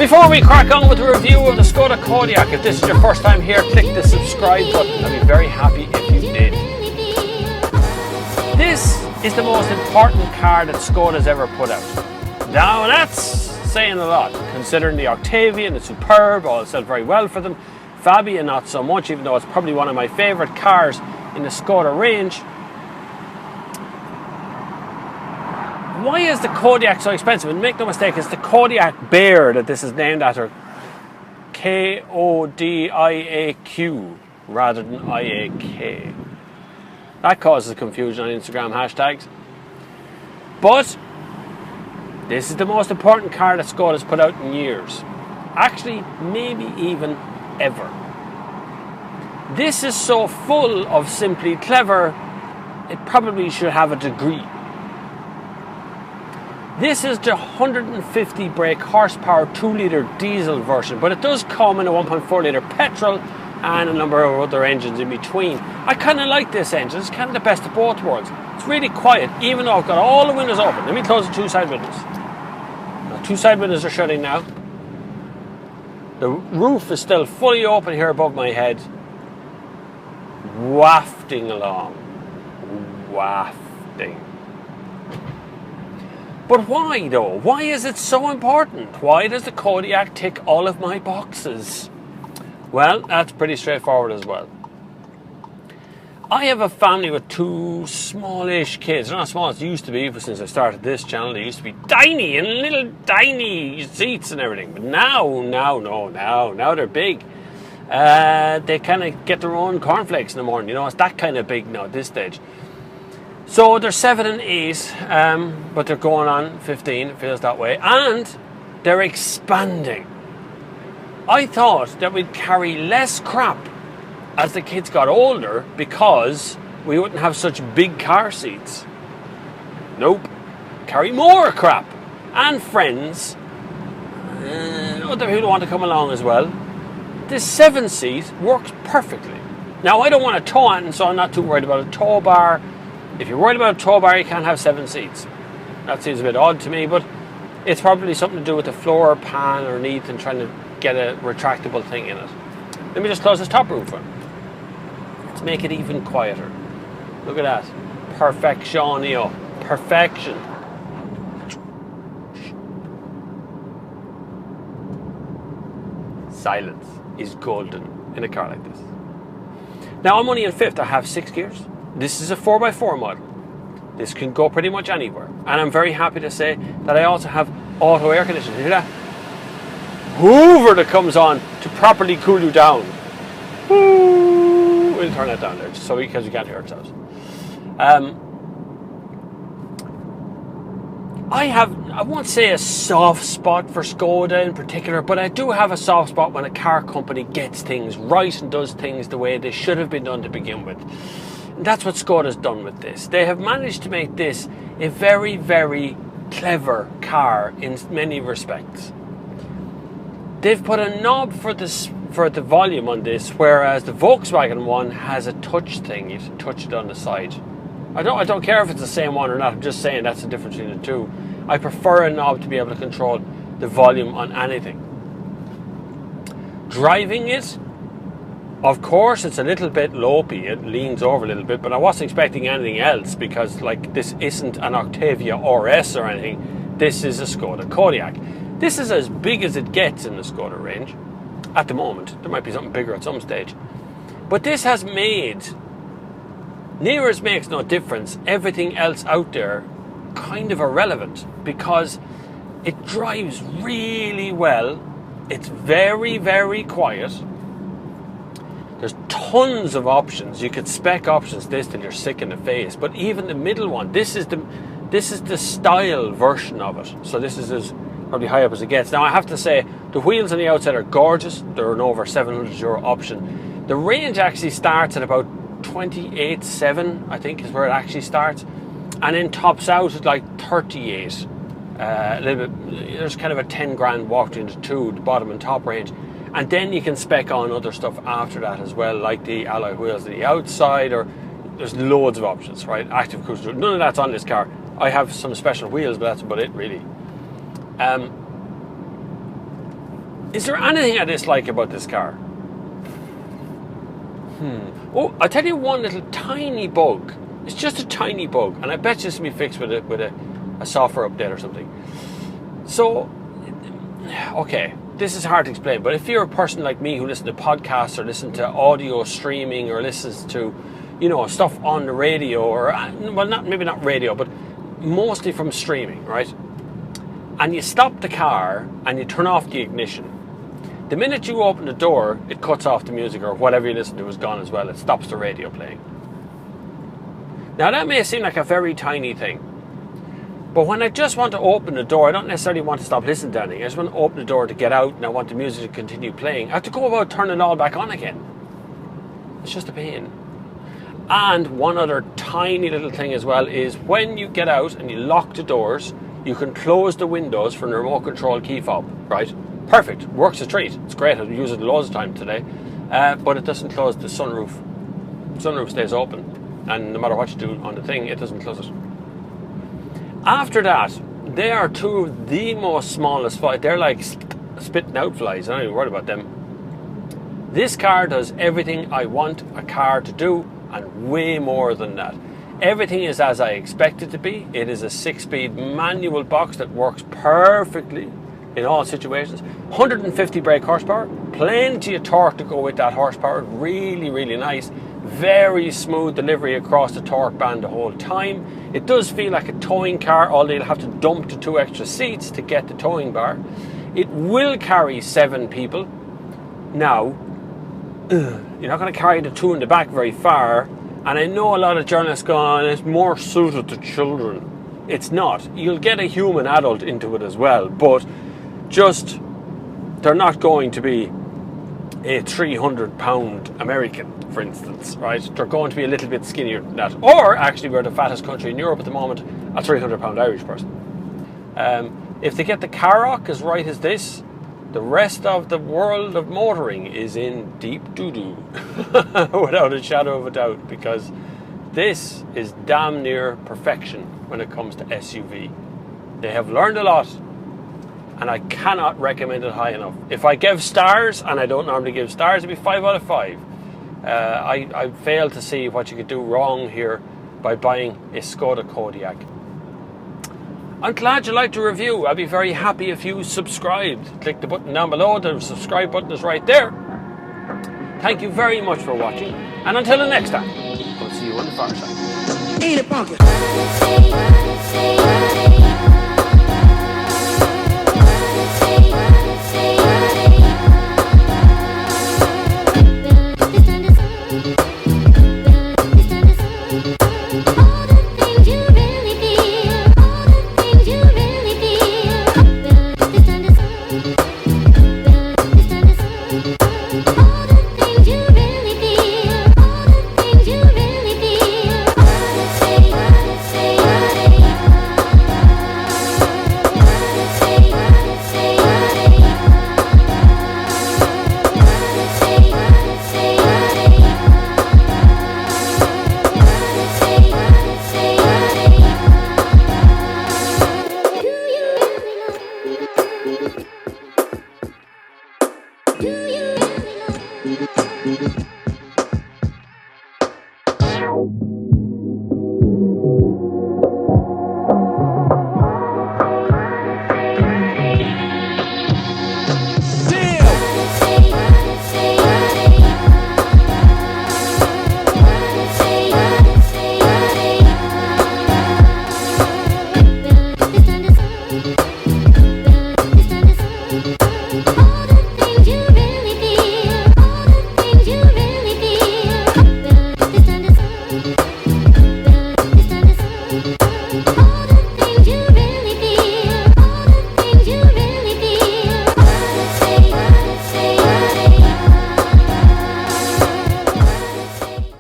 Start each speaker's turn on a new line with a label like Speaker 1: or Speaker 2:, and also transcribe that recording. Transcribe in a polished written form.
Speaker 1: Before we crack on with the review of the Skoda Kodiaq, if this is your first time here, click the subscribe button. I'd be very happy if you did. This is the most important car that Skoda's ever put out. Now that's saying a lot, considering the Octavia and the Superb all sell very well for them. Fabia not so much, even though it's probably one of my favourite cars in the Skoda range. Why is the Kodiaq so expensive? And make no mistake, it's the Kodiaq Bear that this is named after. Kodiaq rather than IAK. That causes confusion on Instagram hashtags. But this is the most important car that Skoda's put out in years. Actually, maybe even ever. This is so full of simply clever, it probably should have a degree. This is the 150 brake horsepower 2-litre diesel version, but it does come in a 1.4 litre petrol and a number of other engines in between. I kind of like this engine. It's kind of the best of both worlds. It's really quiet, even though I've got all the windows open. Let me close the two side windows. The two side windows are shutting now. The roof is still fully open here above my head. Wafting along. Wafting. But why though? Why is it so important? Why does the Kodiaq tick all of my boxes? Well, that's pretty straightforward as well. I have a family with two smallish kids. They're not small as they used to be, but since I started this channel, they used to be tiny and little tiny seats and everything. But now they're big. They kind of get their own cornflakes in the morning. You know, it's that kind of big now at this stage. So they're 7 and 8, but they're going on 15, it feels that way. And they're expanding. I thought that we'd carry less crap as the kids got older because we wouldn't have such big car seats. Nope. Carry more crap. And friends. Other people want to come along as well. This 7-seat works perfectly. Now, I don't want a tow on, so I'm not too worried about a tow bar. If you're worried about a tow bar, you can't have 7 seats. That seems a bit odd to me, but it's probably something to do with the floor pan underneath and trying to get a retractable thing in it. Let me just close this top roof on. Let's make it even quieter. Look at that. Perfectionio. Perfection. Silence is golden in a car like this. Now, I'm only in 5th. I have 6 gears. This is a 4x4 model. This can go pretty much anywhere. And I'm very happy to say that I also have auto air conditioning. Hear that? Hoover that comes on to properly cool you down. Woo! We'll turn that down there, just so because you can't hear ourselves. I won't say a soft spot for Skoda in particular, but I do have a soft spot when a car company gets things right and does things the way they should have been done to begin with. And that's what Skoda's done with this. They have managed to make this a very, very clever car in many respects. They've put a knob for the volume on this, whereas the Volkswagen one has a touch thing. You can touch it on the side. I don't care if it's the same one or not. I'm just saying that's the difference between the two. I prefer a knob to be able to control the volume on anything. Driving it, of course, it's a little bit lopey. It leans over a little bit, but I wasn't expecting anything else because, like, this isn't an Octavia RS or anything. This is a Skoda Kodiaq. This is as big as it gets in the Skoda range at the moment. There might be something bigger at some stage. But this has made, near as makes no difference, everything else out there kind of irrelevant because it drives really well. It's very, very quiet. There's tons of options. You could spec options this till you're sick in the face. But even the middle one, this is the style version of it. So this is as probably high up as it gets. Now I have to say the wheels on the outside are gorgeous. They're an over €700 option. The range actually starts at about 28.7, I think, is where it actually starts, and then tops out at like 38. A little bit. There's kind of a 10 grand walked into two, the bottom and top range. And then you can spec on other stuff after that as well, like the alloy wheels on the outside, or there's loads of options, right? Active cruise control. None of that's on this car. I have some special wheels, but that's about it, really. Is there anything I dislike about this car? Oh, I'll tell you one little tiny bug. It's just a tiny bug, and I bet this will be fixed with a software update or something. So, okay, this is hard to explain, but if you're a person like me who listens to podcasts or listens to audio streaming or listens to, stuff on the radio or, well, maybe not radio, but mostly from streaming, right? And you stop the car and you turn off the ignition. The minute you open the door, it cuts off the music, or whatever you listen to is gone as well. It stops the radio playing. Now that may seem like a very tiny thing, but when I just want to open the door, I don't necessarily want to stop listening to anything. I just want to open the door to get out, and I want the music to continue playing. I have to go about turning it all back on again. It's just a pain. And one other tiny little thing as well is when you get out and you lock the doors, you can close the windows from the remote control key fob, right? Perfect, works a treat. It's great, I've used it loads of time today. But it doesn't close the sunroof. The sunroof stays open, and no matter what you do on the thing, it doesn't close it. After that, they are two of the most smallest flies. They're like spitting out flies. I'm not even worried about them. This car does everything I want a car to do, and way more than that. Everything is as I expect it to be. It is a 6-speed manual box that works perfectly in all situations. 150 brake horsepower, plenty of torque to go with that horsepower. Really, really nice. Very smooth delivery across the torque band the whole time. It does feel like a towing car, although you'll have to dump the 2 extra seats to get the towing bar. It will carry 7 people. Now, you're not going to carry the 2 in the back very far. And I know a lot of journalists go on, it's more suited to children. It's not. You'll get a human adult into it as well, but just, they're not going to be a 300-pound American, for instance, right? They're going to be a little bit skinnier than that. Or, actually, we're the fattest country in Europe at the moment, a 300-pound Irish person. If they get the Kodiaq as right as this, the rest of the world of motoring is in deep doo-doo, without a shadow of a doubt, because this is damn near perfection when it comes to SUV. They have learned a lot, and I cannot recommend it high enough. If I give stars, and I don't normally give stars, it'd be 5 out of 5. I failed to see what you could do wrong here by buying a Skoda Kodiaq. I'm glad you liked the review. I'd be very happy if you subscribed. Click the button down below. The subscribe button is right there. Thank you very much for watching. And until the next time, I'll see you on the far side. Ain't it punkin'?